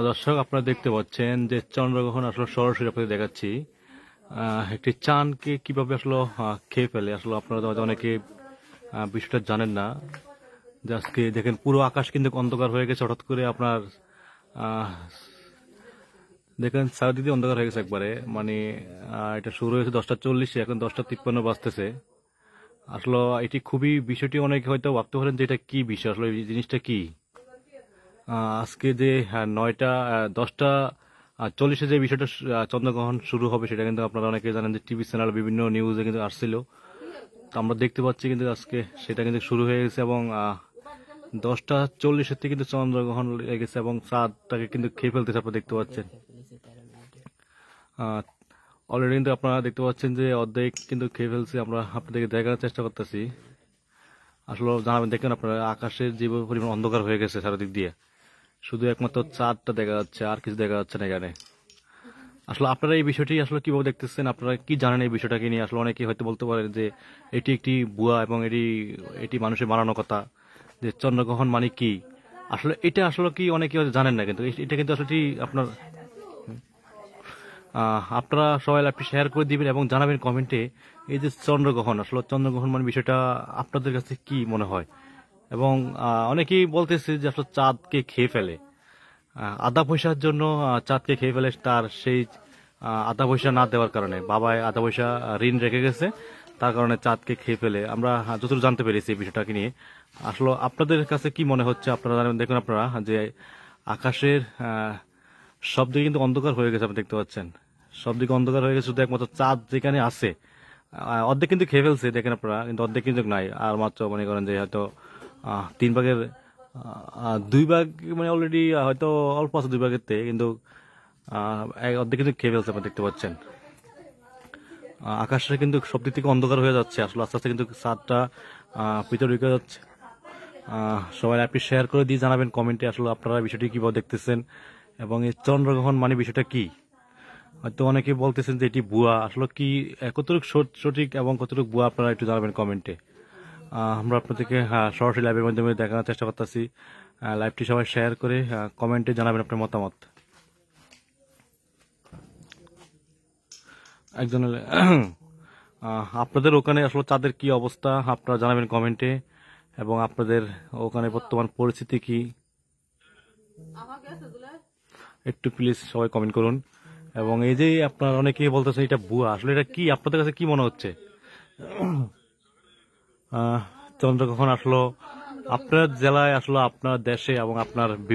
দর্শক, আপনারা দেখতে পাচ্ছেন যে চন্দ্রগ্রহণ আসলে সরাসরি আপনাদের দেখাচ্ছি। একটি চাঁদকে কিভাবে আসলে খেয়ে ফেলে। আসলে আপনারা তো হয়তো অনেকে বিষয়টা জানেন না যে আজকে দেখেন পুরো আকাশ কিন্তু অন্ধকার হয়ে গেছে হঠাৎ করে। আপনার দেখেন চারিদিকে অন্ধকার হয়ে গেছে একবারে। মানে এটা শুরু হয়েছে 10:40, এখন 10:53 বাজতেছে। আসলে এটি খুবই বিষয়টি অনেকে হয়তো ভাবতে পারেন যে এটা কি বিষয়, আসলে এই জিনিসটা কি। আজকে যে 10:40 যে বিষয়টা চন্দ্রগ্রহণ শুরু হবে সেটা কিন্তু আপনারা অনেকে জানেন যে টিভি চ্যানেল বিভিন্ন নিউজে কিন্তু আসছিল। তো আমরা দেখতে পাচ্ছি কিন্তু আজকে সেটা কিন্তু শুরু হয়ে গেছে এবং 10:40 থেকে কিন্তু চন্দ্রগ্রহণ লেগে গেছে এবং চাঁদটাকে কিন্তু খেয়ে ফেলতেছে। আপনারা দেখতে পাচ্ছেন অলরেডি কিন্তু আপনারা দেখতে পাচ্ছেন যে অর্ধেক কিন্তু খেয়ে ফেলছে। আমরা আপনাদেরকে দেখানোর চেষ্টা করতেছি। আসলে জানাবেন, দেখেন আপনারা আকাশের যে পরিমাণ অন্ধকার হয়ে গেছে চারিদিক দিয়ে, শুধু একমাত্র চাঁদটা দেখা যাচ্ছে, আর কিছু দেখা যাচ্ছে না এখানে। আসলে আপনারা এই বিষয়টি আসলে কিভাবে দেখতেছেন, আপনারা কি জানেন এই বিষয়টাকে নিয়ে? আসলে অনেকে হয়তো বলতে পারেন যে এটি একটি ভুয়া এবং এটি এটি মানুষের বানানো কথা, যে চন্দ্রগ্রহণ মানে কি। আসলে এটা আসলে কি অনেকে হয়তো জানেন না, কিন্তু এটা কিন্তু আসলে আপনার আপনারা সবাই আপনি শেয়ার করে দিবেন এবং জানাবেন কমেন্টে এই যে চন্দ্রগ্রহণ, আসলে চন্দ্রগ্রহণ মানে বিষয়টা আপনাদের কাছে কি মনে হয়। এবং অনেকেই বলতেছে যে আসলে চাঁদকে খেয়ে ফেলে, আধা পয়সার জন্য চাঁদকে খেয়ে ফেলে। তার সেই আধা পয়সা না দেওয়ার কারণে, বাবায় আধা পয়সা ঋণ রেখে গেছে, তার কারণে চাঁদকে খেয়ে ফেলে। আমরা যতটুকু জানতে পেরেছি এই বিষয়টাকে নিয়ে। আসলে আপনাদের কাছে কি মনে হচ্ছে? আপনারা জানেন, দেখুন আপনারা যে আকাশের সব দিকে কিন্তু অন্ধকার হয়ে গেছে। আপনি দেখতে পাচ্ছেন সব দিকে অন্ধকার হয়ে গেছে, শুধু একমাত্র চাঁদ যেখানে আছে অর্ধেক কিন্তু খেয়ে ফেলছে দেখেন আপনারা, কিন্তু অর্ধেক কিন্তু নাই। আর মাত্র মনে করেন যে হয়তো 3 ভাগের 2 ভাগ, মানে অলরেডি হয়তো অল্প আছে 2 ভাগের থেকে, কিন্তু অর্ধেক কিন্তু খেয়ে ফেলছে। আপনি দেখতে পাচ্ছেন আকাশটা কিন্তু সব দিক থেকে অন্ধকার হয়ে যাচ্ছে। আসলে আস্তে আস্তে কিন্তু চাঁদটা ভিতরে ঢুকে যাচ্ছে। সবাই আপনি শেয়ার করে দিয়ে জানাবেন কমেন্টে আসলে আপনারা বিষয়টি কিভাবে দেখতেছেন এবং এই চন্দ্রগ্রহণ মানে বিষয়টা কি। হয়তো অনেকে বলতেছেন যে এটি ভুয়া, আসলে কি কতটুকু সঠিক এবং কতটুকু ভুয়া আপনারা একটু জানাবেন কমেন্টে। আমরা আপনাদেরকে সরাসরি লাইভের মাধ্যমে দেখানোর চেষ্টা করতেছি। লাইভটি সবাই শেয়ার করে কমেন্টে জানাবেন আপনার মতামত। একজন আপনাদের ওখানে আসলে চাঁদের কি অবস্থা আপনারা জানাবেন কমেন্টে, এবং আপনাদের ওখানে বর্তমান পরিস্থিতি কি একটু প্লিজ সবাই কমেন্ট করুন। এবং এই যে আপনার অনেকেই বলতেছেন এটা ভুয়া, আসলে এটা কি আপনাদের কাছে কি মনে হচ্ছে? চন্দ্রগ্রহণ আসলো আপনার জেলায়, আসলো আপনার দেশে এবং আপনার